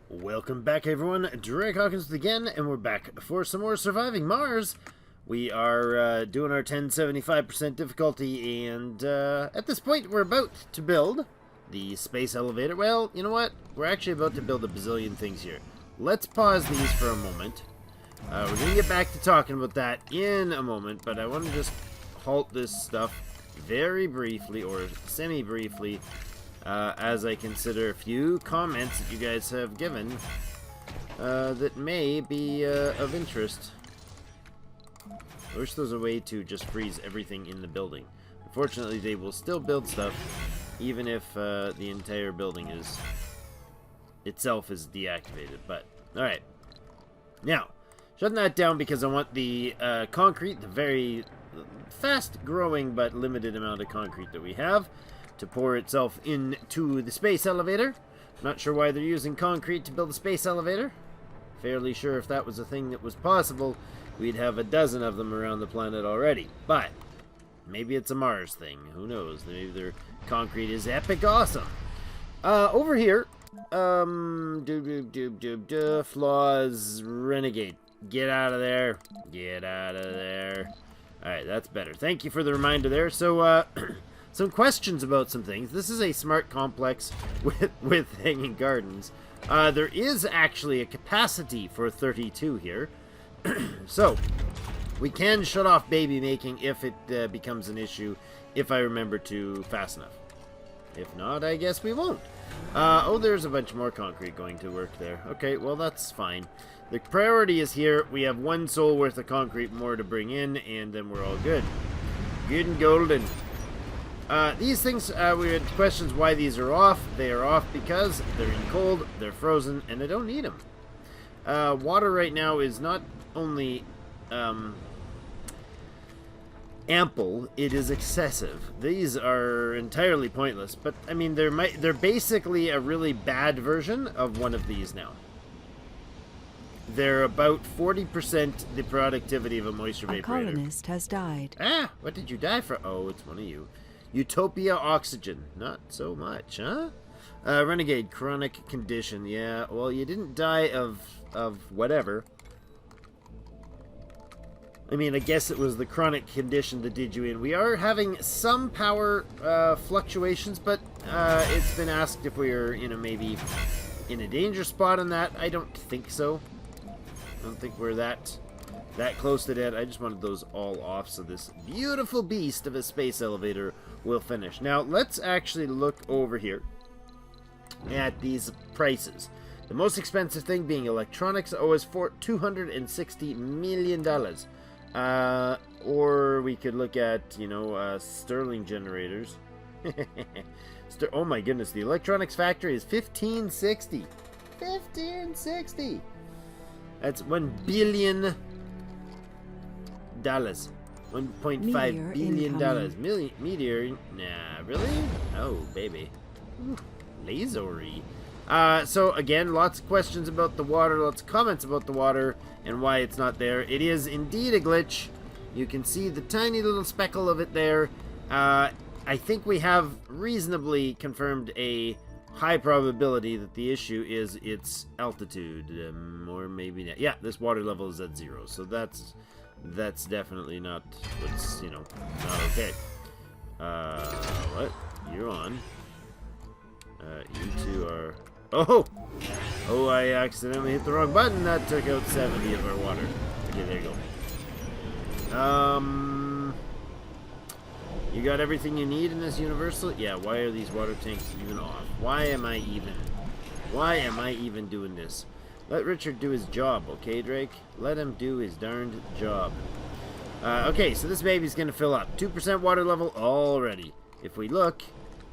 Welcome back, everyone. Drake Hawkins again, and we're back for some more Surviving Mars. We are doing our 1075% difficulty, and at this point, we're about to build the space elevator. Well, you know what? We're actually about to build a bazillion things here. Let's pause these for a moment. We're going to get back to talking about that in a moment, but I want to just halt this stuff very briefly, or semi-briefly, as I consider a few comments that you guys have given that may be of interest. I wish there was a way to just freeze everything in the building. Unfortunately, they will still build stuff even if the entire building itself is deactivated. But, alright. Now, shutting that down because I want the concrete, the very fast-growing but limited amount of concrete that we have, to pour itself into the space elevator. Not sure why they're using concrete to build a space elevator. Fairly sure if that was a thing that was possible, we'd have a dozen of them around the planet already. But maybe it's a Mars thing. Who knows? Maybe their concrete is epic awesome. Over here, flaws, renegade. Get out of there. Get out of there. Alright, that's better. Thank you for the reminder there. So, some questions about some things. This is a smart complex with hanging gardens. There is actually a capacity for 32 here. So, we can shut off baby making if it becomes an issue, if I remember to fast enough. If not, I guess we won't. Oh, there's a bunch more concrete going to work there. Okay, well, that's fine. The priority is here. We have one soul worth of concrete more to bring in, and then we're all good. Good and golden. These things, we had questions why these are off. They are off because they're in cold, they're frozen, and I don't need them. Water right now is not only ample, it is excessive. These are entirely pointless, but I mean they're basically a really bad version of one of these now. They're about 40% the productivity of a moisture vaporator. A colonist has died. Ah, what did you die for? Oh, it's one of you. Utopia oxygen. Not so much, huh? Renegade, chronic condition. Yeah, well, you didn't die of whatever. I mean, I guess it was the chronic condition that did you in. We are having some power fluctuations, but it's been asked if we are, maybe in a danger spot on that. I don't think so. I don't think we're that close to dead. I just wanted those all off so this beautiful beast of a space elevator will finish. Now, let's actually look over here at these prices. The most expensive thing being electronics was for $260 million. Or we could look at, Sterling generators. Oh my goodness, the electronics factory is $1560. $1560! That's $1 billion. $1.5 billion. Meteor? Nah, really? Oh, baby. Lasery. So, again, lots of questions about the water, lots of comments about the water, and why it's not there. It is indeed a glitch. You can see the tiny little speckle of it there. I think we have reasonably confirmed a high probability that the issue is its altitude, or maybe not. Yeah, this water level is at 0, so that's definitely not what's, not okay. What? You're on. You two are... Oh, I accidentally hit the wrong button. That took out 70 of our water. Okay, there you go. You got everything you need in this universal? Yeah, why are these water tanks even off? Why am I even doing this? Let Richard do his job, okay, Drake? Let him do his darned job. Okay, so this baby's gonna fill up. 2% water level already. If we look,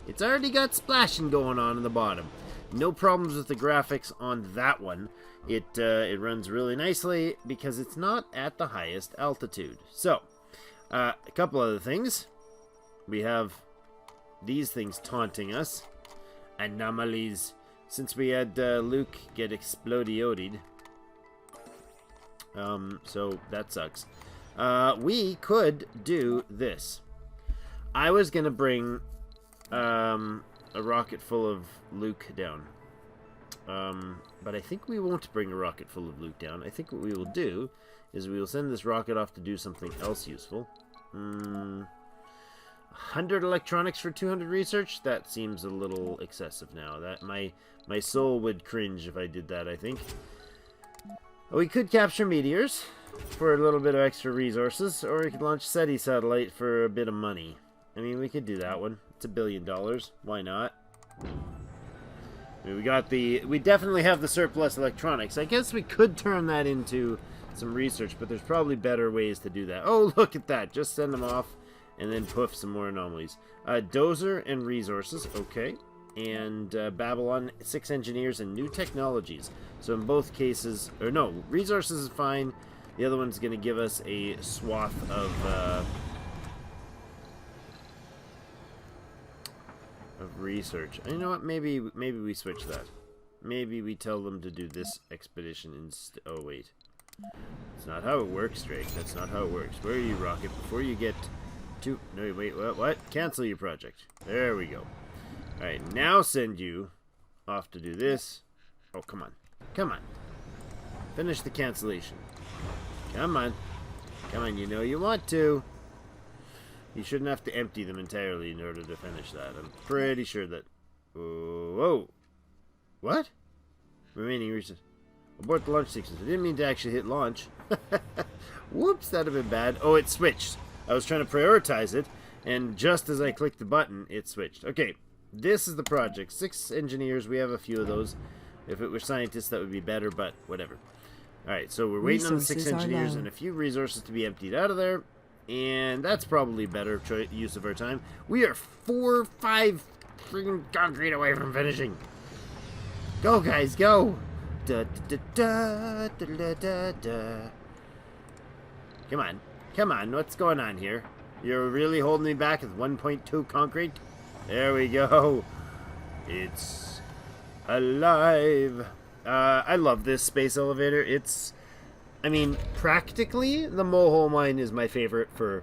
it's already got splashing going on in the bottom. No problems with the graphics on that one. It runs really nicely because it's not at the highest altitude. So, a couple other things. We have these things taunting us. Anomalies. Since we had Luke get explodioted. So that sucks. We could do this. I was gonna bring a rocket full of Luke down. But I think we won't bring a rocket full of loot down. I think what we will do is we will send this rocket off to do something else useful. 100 electronics for 200 research? That seems a little excessive now. That my soul would cringe if I did that, I think. We could capture meteors for a little bit of extra resources, or we could launch SETI satellite for a bit of money. I mean, we could do that one. It's $1 billion. Why not? I mean, we definitely have the surplus electronics. I guess we could turn that into some research, but there's probably better ways to do that. Oh, look at that. Just send them off and then poof, some more anomalies. Dozer and resources. Okay. And Babylon, 6 engineers and new technologies. So in both cases, or no, resources is fine. The other one's going to give us a swath of research. And you know what? Maybe we switch that. Maybe we tell them to do this expedition instead. Oh wait, that's not how it works, Drake. That's not how it works. Where are you, Rocket? Before you get to no, wait, what? Cancel your project. There we go. All right, now send you off to do this. Oh, come on, come on. Finish the cancellation. Come on, come on. You know you want to. You shouldn't have to empty them entirely in order to finish that. I'm pretty sure that... Whoa. What? Remaining research. Abort the launch sequence. I didn't mean to actually hit launch. Whoops, that'd have been bad. Oh, it switched. I was trying to prioritize it, and just as I clicked the button, it switched. Okay, this is the project. 6 engineers. We have a few of those. If it were scientists, that would be better, but whatever. Alright, so we're waiting on the 6 engineers and a few resources to be emptied out of there. And that's probably better use of our time. We are 5 freaking concrete away from finishing. Go, guys, go! Da, da, da, da, da, da, da. Come on. Come on, what's going on here? You're really holding me back with 1.2 concrete? There we go. It's alive. I love this space elevator. I mean, practically, the Mohole mine is my favorite for,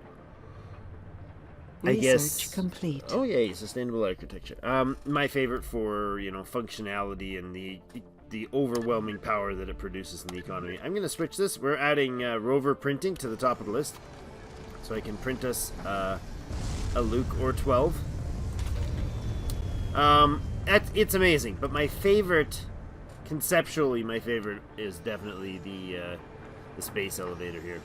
I guess... Research complete. Oh, yay, sustainable architecture. My favorite for, you know, functionality and the overwhelming power that it produces in the economy. I'm going to switch this. We're adding rover printing to the top of the list. So I can print us a Luke or 12. It's amazing, but my favorite... Conceptually, my favorite is definitely the space elevator here.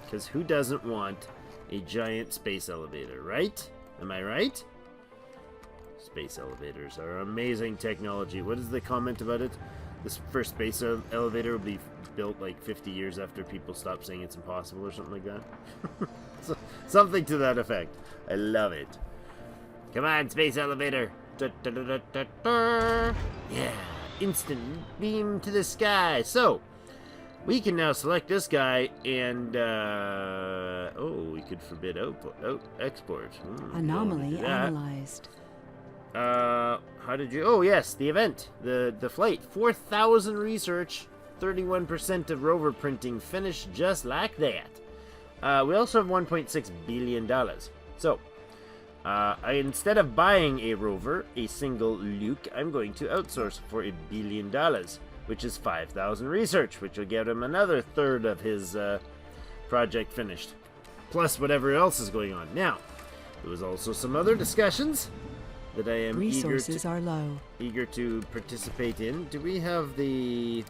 Because who doesn't want a giant space elevator, right? Am I right? Space elevators are amazing technology. What is the comment about it? This first space elevator will be built like 50 years after people stop saying it's impossible or something like that. So, something to that effect. I love it. Come on, space elevator. Da, da, da, da, da, da. Yeah. Instant beam to the sky. So we can now select this guy and we could forbid export. Anomaly analyzed. How did you? Oh yes, the event, the flight. 4,000 research, 31% of rover printing finished just like that. We also have $1.6 billion. So. Instead of buying a rover, a single Luke, I'm going to outsource for $1 billion, which is 5,000 research, which will get him another third of his project finished, plus whatever else is going on. Now, there was also some other discussions that I am eager to participate in. Do we have the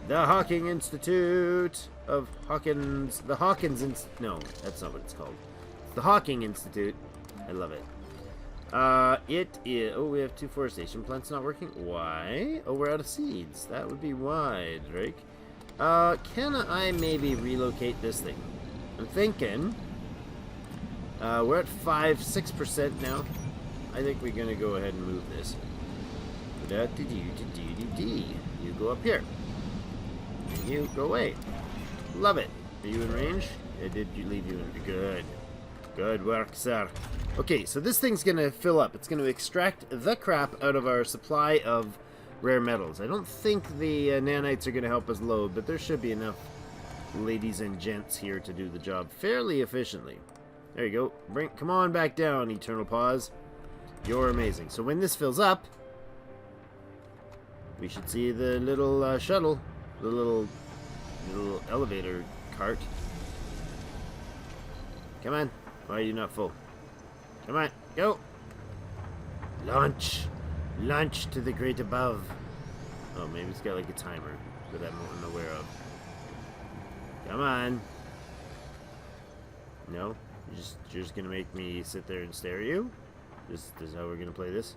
the Hawking Institute of Hawkins, the Hawkins no, that's not what it's called. It's the Hawking Institute. I love it. It is, oh, we have 2 forestation plants not working. Why? Oh, we're out of seeds. That would be why, Drake. Can I maybe relocate this thing? I'm thinking, we're at 6% now. I think we're gonna go ahead and move this. You go up here. And you go away. Love it. Are you in range? I did leave you in. Good. Good work, sir. Okay, so this thing's going to fill up. It's going to extract the crap out of our supply of rare metals. I don't think the nanites are going to help us load, but there should be enough ladies and gents here to do the job fairly efficiently. There you go. Come on back down, Eternal Pause. You're amazing. So when this fills up, we should see the little shuttle, the little elevator cart. Come on. Why are you not full? Come on. Go. Launch. Launch to the great above. Oh, maybe it's got like a timer that I'm unaware of. Come on. No? You're just gonna make me sit there and stare at you? This is how we're gonna play this?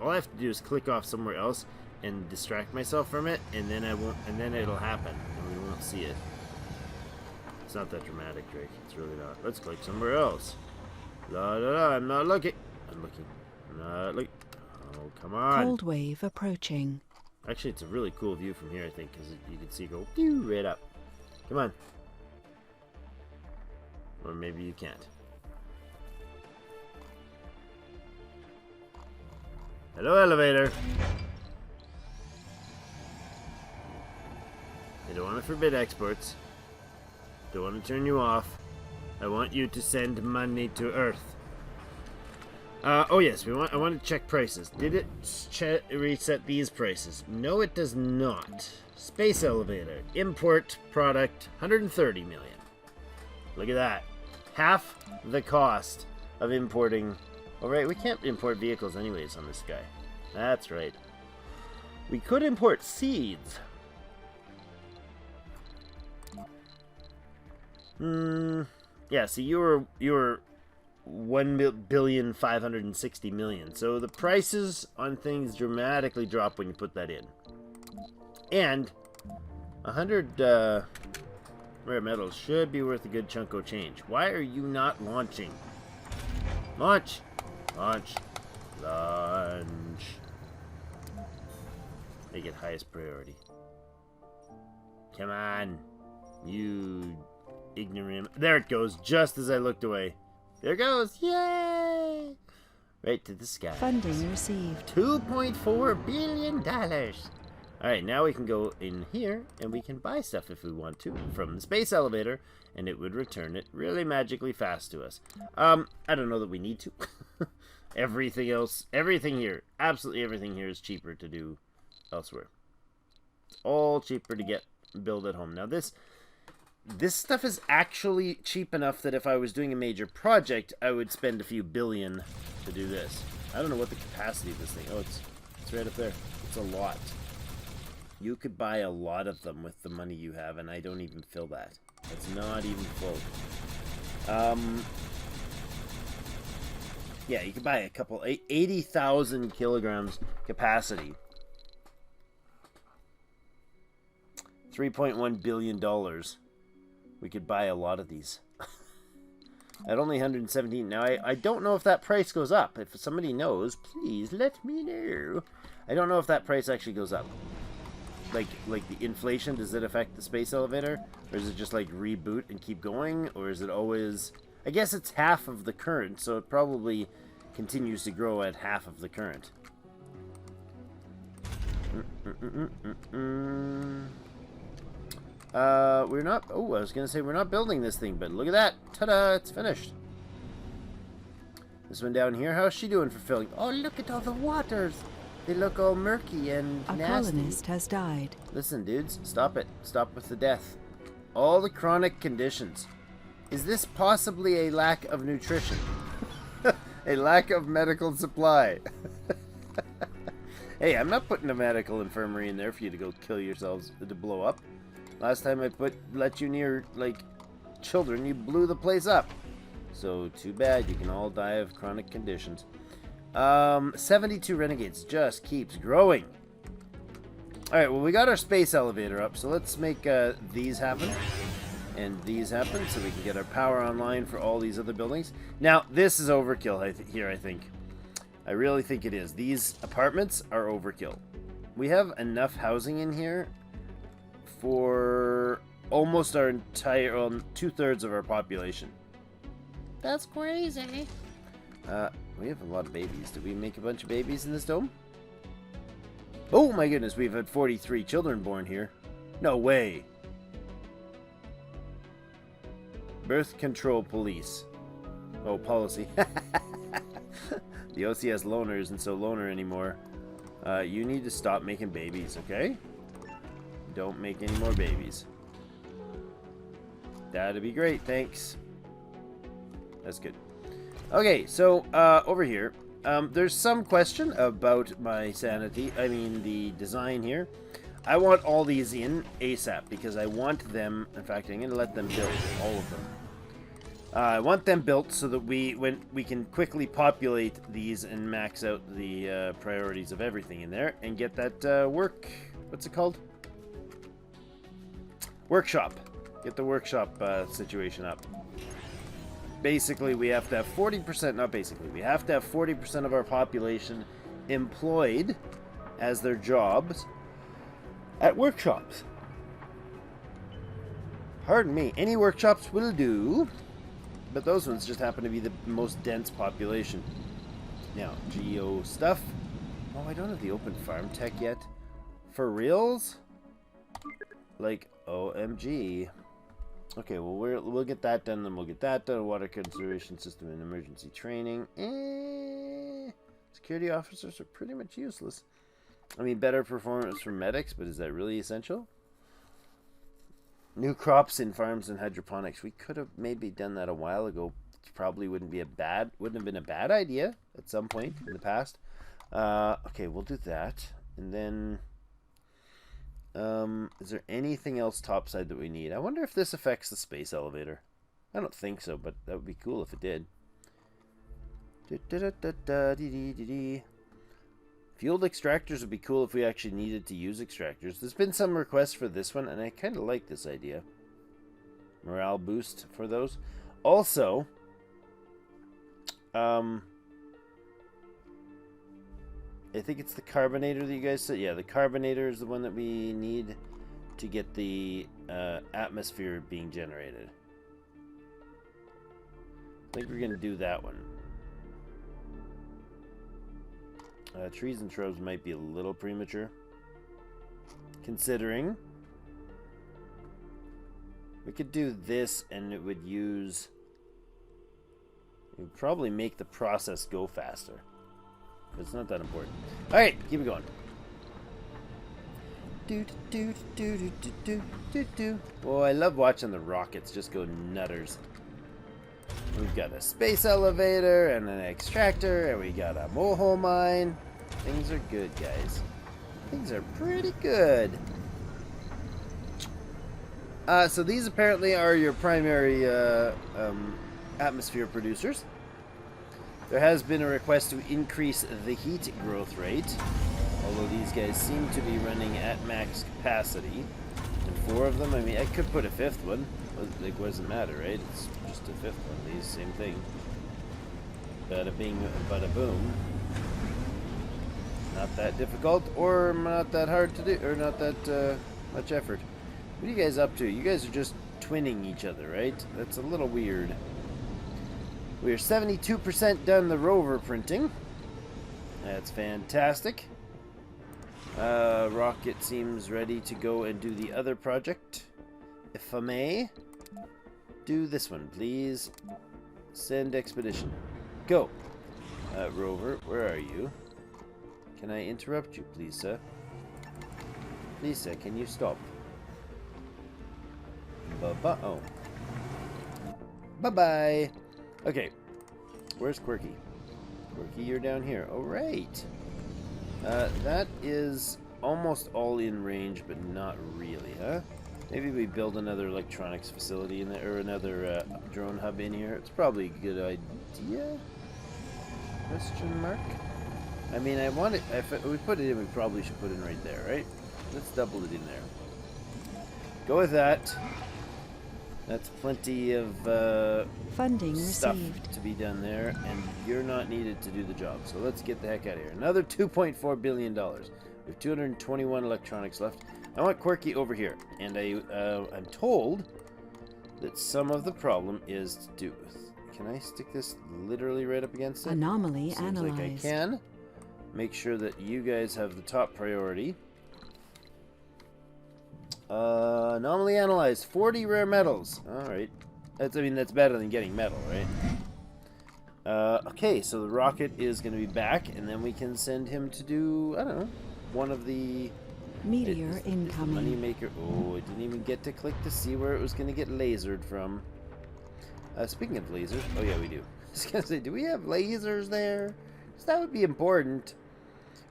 All I have to do is click off somewhere else and distract myself from it, and then it'll happen, and we won't see it. It's not that dramatic, Drake. It's really not. Let's click somewhere else. La la la, I'm not looking. I'm looking. I'm not looking. Oh, come on. Cold wave approaching. Actually, it's a really cool view from here, I think, because you can see it go right up. Come on. Or maybe you can't. Hello, elevator. I don't want to forbid exports. Don't want to turn you off. I want you to send money to Earth. Oh yes, I want to check prices. Did it reset these prices? No, it does not. Space elevator. Import product, 130 million. Look at that. Half the cost of importing. Oh, right, we can't import vehicles anyways on this guy. That's right. We could import seeds. Yeah, see, you were 1,560,000,000. So the prices on things dramatically drop when you put that in. And 100 rare metals should be worth a good chunk of change. Why are you not launching? Launch! Launch! Launch! Make it highest priority. Come on! You ignorant... There it goes, just as I looked away. There it goes! Yay! Right to the sky. Funding received. $2.4 billion! Alright, now we can go in here, and we can buy stuff if we want to from the space elevator, and it would return it really magically fast to us. I don't know that we need to. Everything else, everything here, absolutely everything here is cheaper to do elsewhere. It's all cheaper to build at home. Now this stuff is actually cheap enough that if I was doing a major project, I would spend a few billion to do this. I don't know what the capacity of this thing. Oh, it's right up there. It's a lot. You could buy a lot of them with the money you have, and I don't even fill that. It's not even full. Yeah, you could buy a couple, 80,000 kilograms capacity. $3.1 billion. We could buy a lot of these. At only 117. Now, I don't know if that price goes up. If somebody knows, please let me know. I don't know if that price actually goes up. Like the inflation, does it affect the space elevator? Or is it just like reboot and keep going? Or is it always... I guess it's half of the current, so it probably continues to grow at half of the current. We're not... Oh, I was going to say we're not building this thing, but look at that. Ta-da, it's finished. This one down here, how's she doing for filling? Oh, look at all the waters. They look all murky and nasty. A colonist has died. Listen, dudes, stop it. Stop with the death. All the chronic conditions. Is this possibly a lack of nutrition? A lack of medical supply? Hey, I'm not putting a medical infirmary in there for you to go kill yourselves, to blow up. Last time I let you near, like, children, you blew the place up. So, too bad. You can all die of chronic conditions. 72 renegades just keeps growing. Alright, well, we got our space elevator up, so let's make these happen. And these happen, so we can get our power online for all these other buildings. Now, this is overkill here, I think. I really think it is. These apartments are overkill. We have enough housing in here for almost our entire, 2/3 of our population. That's crazy. We have a lot of babies. Did we make a bunch of babies in this dome? Oh my goodness, we've had 43 children born here. No way. Birth control police. Oh, policy. The OCS loner isn't so loner anymore. You need to stop making babies, okay? Don't make any more babies. That'd be great, thanks. That's good. Okay, so over here, there's some question about my sanity. I mean, the design here. I want all these in ASAP because I want them. In fact, I'm going to let them build all of them. I want them built so that we can quickly populate these and max out the priorities of everything in there and get that work. What's it called? Workshop. Get the workshop situation up. Basically, we have to have 40%. Not basically, we have to have 40% of our population employed as their jobs at workshops. Pardon me. Any workshops will do. But those ones just happen to be the most dense population. Now, geo stuff. Oh, I don't have the open farm tech yet. For reals? Like, OMG. Okay, well, we'll get that done, then we'll get that done. Water conservation system and emergency training. Security officers are pretty much useless. I mean, better performance for medics, but is that really essential? New crops in farms and hydroponics. We could have maybe done that a while ago. Probably wouldn't have been a bad idea at some point in the past. Okay, we'll do that. And then is there anything else topside that we need? I wonder if this affects the space elevator. I don't think so, but that would be cool if it did. Fueled extractors would be cool if we actually needed to use extractors. There's been some requests for this one, and I kind of like this idea. Morale boost for those. Also, I think it's the carbonator that you guys said. Yeah, the carbonator is the one that we need to get the atmosphere being generated. I think we're going to do that one. Trees and shrubs might be a little premature, considering we could do this and it would probably make the process go faster. But it's not that important. Alright, keep it going. Oh, I love watching the rockets just go nutters. We've got a space elevator and an extractor, and we got a moho mine. Things are good, guys. Things are pretty good. So these apparently are your primary atmosphere producers. There has been a request to increase the heat growth rate, although these guys seem to be running at max capacity. And 4 of them, I mean, I could put a 5th one. Like, what does it matter, right? It's just a 5th one. These, same thing. Bada bing, bada boom. Not that difficult, or not that hard to do, or not that much effort. What are you guys up to? You guys are just twinning each other, right? That's a little weird. We are 72% done the rover printing. That's fantastic. Rocket seems ready to go and do the other project. If I may, do this one, please. Send expedition. Go. Rover, where are you? Can I interrupt you, please, sir? Please, sir, can you stop? Oh. Bye-bye. Okay. Where's Quirky? Quirky, you're down here. Oh, right. That is almost all in range, but not really, huh? Maybe we build another electronics facility in there, or another drone hub in here. It's probably a good idea? Question mark? I mean, I want it. If we put it in, we probably should put it in right there, right? Let's double it in there. Go with that. That's plenty of Funding stuff received. to be done there, and you're not needed to do the job. So let's get the heck out of here. Another $2.4 billion. We have 221 electronics left. I want Quirky over here, and I'm told that some of the problem is to do with. Can I stick this literally right up against it? Anomaly Seems analyzed. like I can. Make sure that you guys have the top priority. Anomaly analyzed. 40 rare metals. Alright. That's better than getting metal, right? Okay, so the rocket is going to be back, and then we can send him to do, I don't know, one of the... Meteor Is the incoming. moneymaker... Oh, I didn't even get to click to see where it was going to get lasered from. Speaking of lasers... Oh, yeah, we do. I was going to say, do we have lasers there? Because that would be important.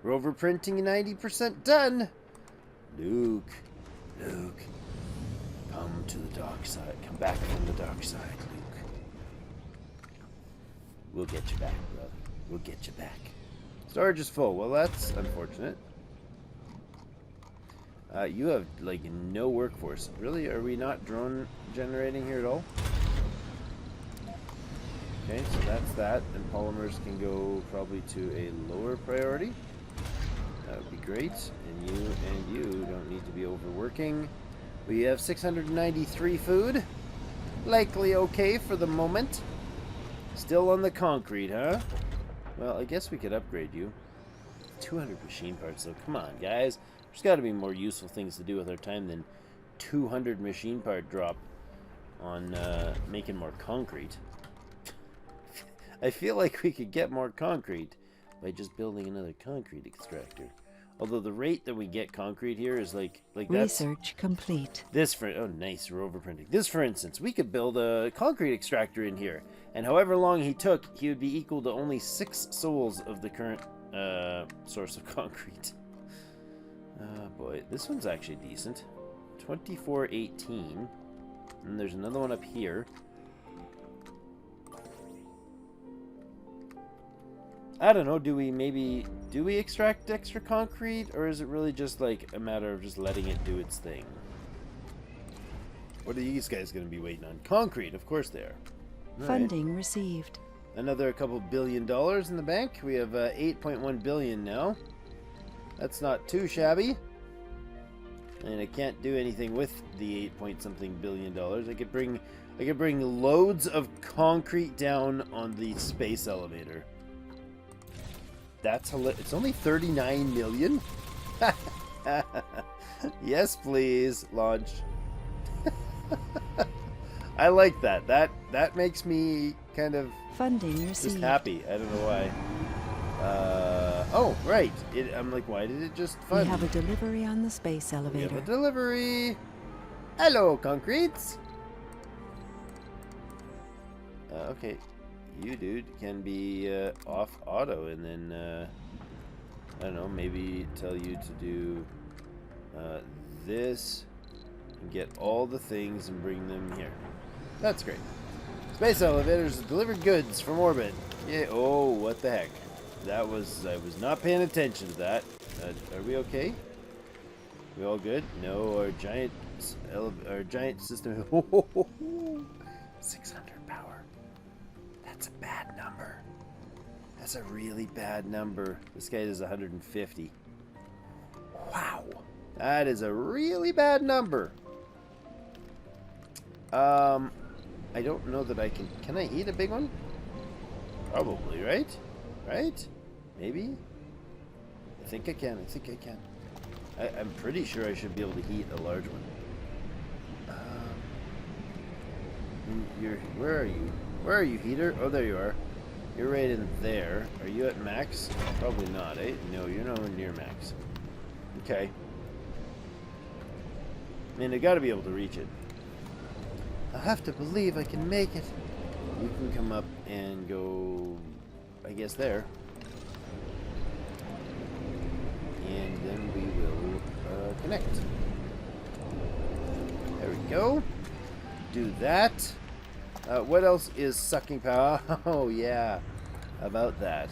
Rover printing 90% done. Luke. Luke. Come to the dark side. Come back from the dark side, Luke. We'll get you back, brother. We'll get you back. Storage is full. Well, that's unfortunate. You have, like, no workforce. Really? Are we not drone generating here at all? Okay, so that's that. And polymers can go probably to a lower priority. That would be great. And you don't need to be overworking. We have 693 food. Likely okay for the moment. Still on the concrete, huh? Well, I guess we could upgrade you. 200 machine parts, though. Come on, guys. There's got to be more useful things to do with our time than 200 machine part drop on making more concrete. I feel like we could get more concrete by just building another concrete extractor. Although the rate that we get concrete here is like that's... Research complete. This for... Oh, nice. We're overprinting. This, for instance, we could build a concrete extractor in here. And however long he took, he would be equal to only 6 souls of the current source of concrete. Oh, boy. This one's actually decent. 2418. And there's another one up here. I don't know, do we extract extra concrete, or is it really just like a matter of just letting it do its thing? What are these guys going to be waiting on? Concrete, of course they are. All Funding right. received. Another couple $1 billion in the bank. We have 8.1 billion now. That's not too shabby. And I can't do anything with the 8-point-something billion dollars. I could bring loads of concrete down on the space elevator. That's hilarious. It's only 39 million? Yes, please. Launch. I like that. That makes me kind of Funding just received. happy. I don't know why. Oh, right. I'm like, why did it just fund? We have a delivery on the space We have elevator. a delivery. Hello, concretes. Okay. You, dude, can be off auto, and then, I don't know, maybe tell you to do this, and get all the things and bring them here. That's great. Space elevators deliver goods from orbit. Yeah. Oh, what the heck? I was not paying attention to that. Are we okay? We all good? No, our giant system. 600 power. That's a bad number. That's a really bad number. This guy does 150. Wow. That is a really bad number. I don't know that I can... Can I eat a big one? Probably, right? Right? Maybe? I think I can. I'm pretty sure I should be able to heat a large one. Where are you? Where are you, heater? Oh, there you are. You're right in there. Are you at max? Probably not, eh? No, you're nowhere near max. Okay. I mean, I gotta be able to reach it. I have to believe I can make it. You can come up and go, I guess, there. And then we will connect. There we go. Do that. What else is sucking power? Oh, yeah. How about that?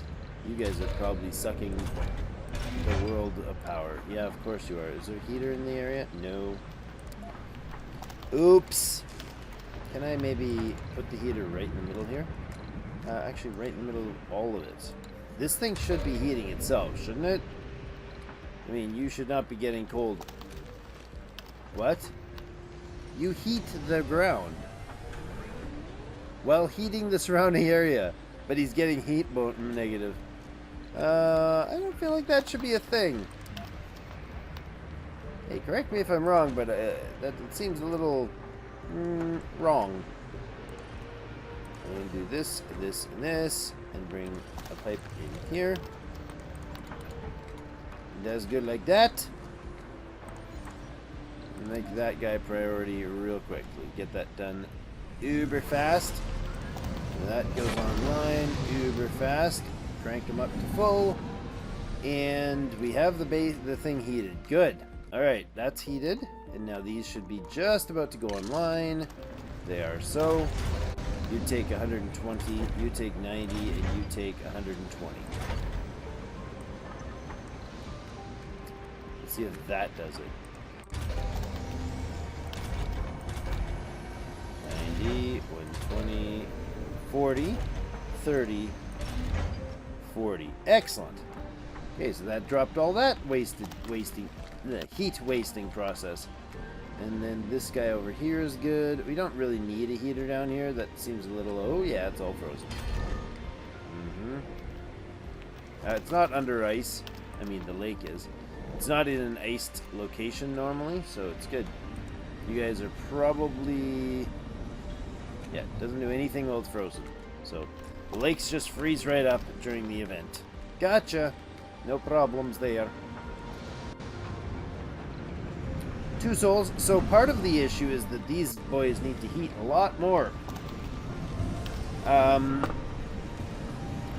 You guys are probably sucking the world of power. Yeah, of course you are. Is there a heater in the area? No. Oops. Can I maybe put the heater right in the middle here? Actually, right in the middle of all of it. This thing should be heating itself, shouldn't it? I mean, you should not be getting cold. What? You heat the ground while heating the surrounding area, but he's getting heat negative. I don't feel like that should be a thing. Hey, correct me if I'm wrong, but that seems a little wrong. I'm going to do this, this, and this, and bring a pipe in here. That's good like that. Make that guy priority real quickly. Get that done uber fast. And that goes online uber fast. Crank them up to full. And we have the thing heated. Good. Alright, that's heated. And now these should be just about to go online. They are so. You take 120, you take 90, and you take 120. Let's see if that does it. 90, 120, 40, 30, 40. Excellent. Okay, so that dropped all that the heat wasting process. And then this guy over here is good. We don't really need a heater down here. That seems a little... Oh, yeah, it's all frozen. It's not under ice. I mean, the lake is. It's not in an iced location normally, so it's good. You guys are probably... Yeah, it doesn't do anything while it's frozen. So, the lakes just freeze right up during the event. Gotcha! No problems there. 2 souls. So part of the issue is that these boys need to heat a lot more.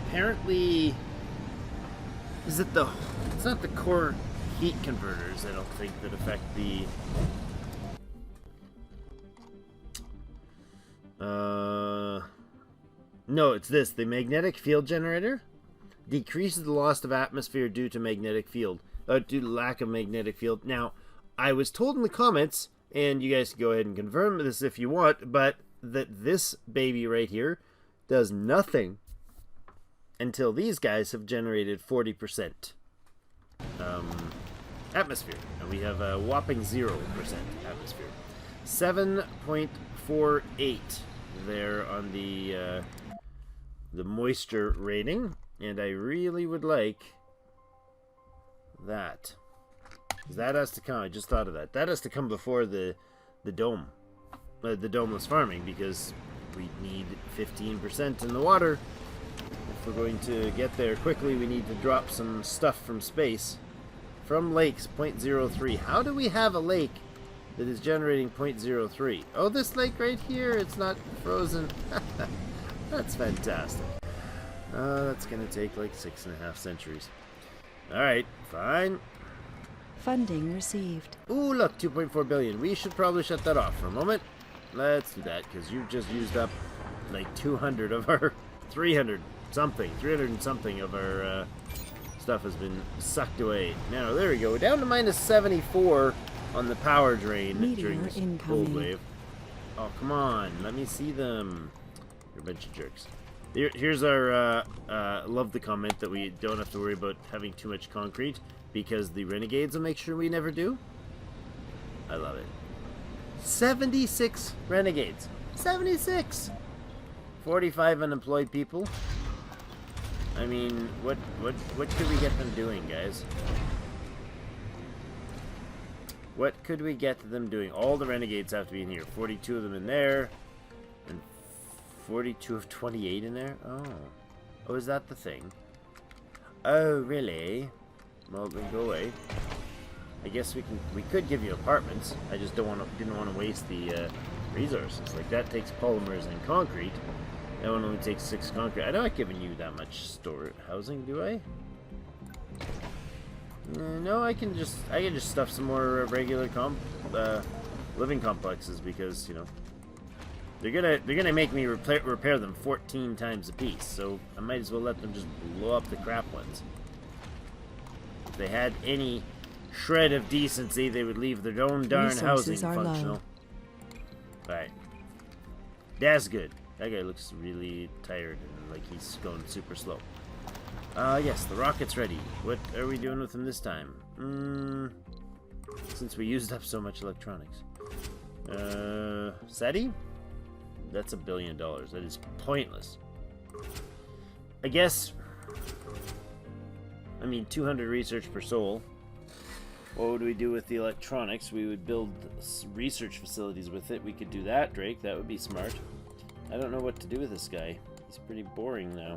Apparently, is it the... It's not the core heat converters, I don't think, that affect the... No, it's this. The magnetic field generator decreases the loss of atmosphere due to magnetic field. Due to lack of magnetic field. Now, I was told in the comments, and you guys can go ahead and confirm this if you want, but that this baby right here does nothing until these guys have generated 40% atmosphere. And we have a whopping 0% atmosphere. 7.48 there on the moisture rating, and I really would like that. That has to come. I just thought of that. That has to come before the dome, the domeless farming, because we need 15% in the water. If we're going to get there quickly, we need to drop some stuff from space, from lakes. 0.03. How do we have a lake that is generating 0.03? Oh, this lake right here. It's not frozen. That's fantastic. That's gonna take like 6.5 centuries. All right, fine. Funding received. Ooh, look, 2.4 billion. We should probably shut that off for a moment. Let's do that, because you've just used up like 200 of our 300 and something of our stuff has been sucked away. Now, there we go. We're down to minus 74 on the power drain during this cold wave. Oh, come on. Let me see them. You're a bunch of jerks. Here's our, love the comment that we don't have to worry about having too much concrete, because the renegades will make sure we never do. I love it. 76 renegades. 76! 45 unemployed people. I mean, what could we get them doing, guys? What could we get them doing? All the renegades have to be in here. 42 of them in there. And 42 of 28 in there? Oh. Oh, is that the thing? Oh, really? Well, then go away. I guess we could give you apartments. I just didn't want to waste the resources. Like, that takes polymers and concrete. That one only takes 6 concrete. I'm not giving you that much housing, do I? No, I can just stuff some more regular living complexes, because, you know, they're gonna make me repair them 14 times a piece. So I might as well let them just blow up the crap ones. If they had any shred of decency, they would leave their own darn housing functional. Right. That's good. That guy looks really tired and like he's going super slow. Yes, the rocket's ready. What are we doing with him this time? Since we used up so much electronics. SETI? That's $1 billion. That is pointless. I guess... I mean, 200 research per soul. What would we do with the electronics? We would build research facilities with it. We could do that, Drake. That would be smart. I don't know what to do with this guy. He's pretty boring now.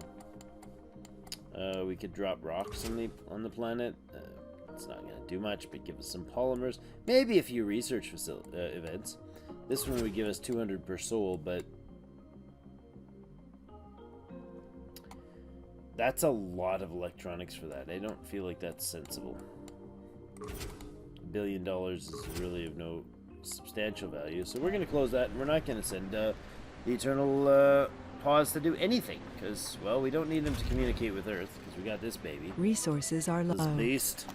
We could drop rocks on the planet. It's not going to do much, but give us some polymers. Maybe a few research events. This one would give us 200 per soul, but that's a lot of electronics for that. I don't feel like that's sensible. $1 billion is really of no substantial value, so we're going to close that, and we're not going to send the Eternal Pause to do anything, because, well, we don't need them to communicate with Earth, because we got this baby. Resources are low. This beast.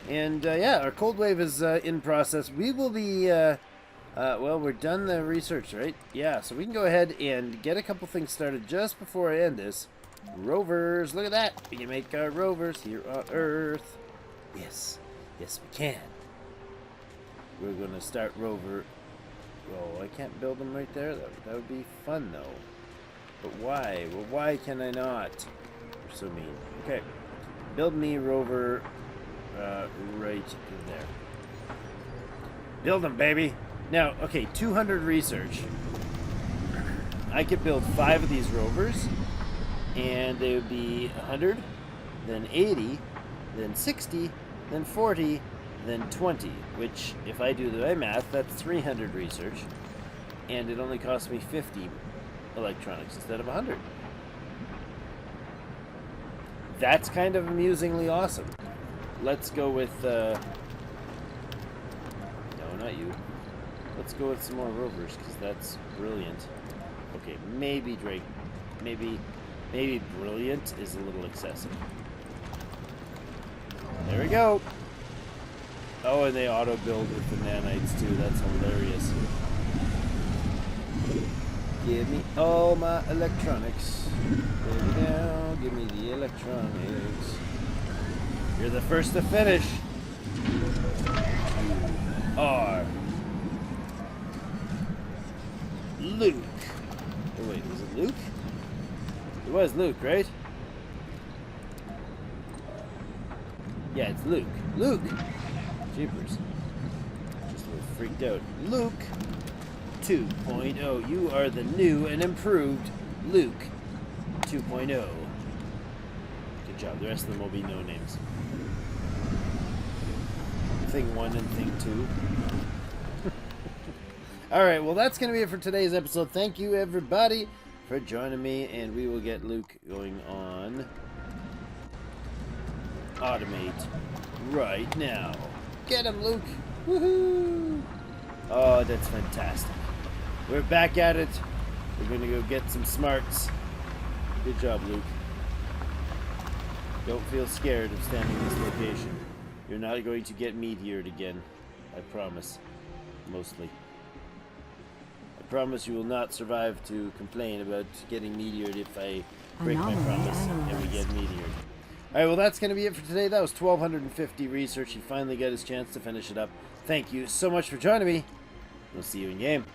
And, yeah, our cold wave is in process. We will be, well, we're done the research, right? Yeah, so we can go ahead and get a couple things started just before I end this. Rovers, look at that. We can make our rovers here on Earth. Yes, yes we can. We're going to start rover. Oh, I can't build them right there. That would be fun, though. But why? Well, why can I not? You're so mean. Okay, build me rover right there. Build them, baby. Now, okay, 200 research. I could build 5 of these rovers, and they would be 100, then 80, then 60, then 40, then 20, which, if I do the math, that's 300 research, and it only costs me 50 electronics instead of 100. That's kind of amusingly awesome. Let's go with, no, not you. Let's go with some more rovers, because that's brilliant. Okay, maybe Drake, maybe brilliant is a little excessive. There we go. Oh, and they auto-build with the nanites, too. That's hilarious. Give me all my electronics. Baby now, give me the electronics. You're the first to finish. You are Luke. Oh, wait, was it Luke? It was Luke, right? Yeah, it's Luke. Luke! Jeepers. Just a little freaked out. Luke 2.0. You are the new and improved Luke 2.0. Good job. The rest of them will be no names. Thing 1 and Thing 2. Alright, well that's going to be it for today's episode. Thank you everybody for joining me, and we will get Luke going on automate right now. Get him, Luke! Woohoo! Oh, that's fantastic. We're back at it. We're going to go get some smarts. Good job, Luke. Don't feel scared of standing in this location. You're not going to get meteored again. I promise. Mostly. I promise you will not survive to complain about getting meteored if I break my promise and we get meteored. Alright, well that's going to be it for today. That was 1,250 research. He finally got his chance to finish it up. Thank you so much for joining me. We'll see you in game.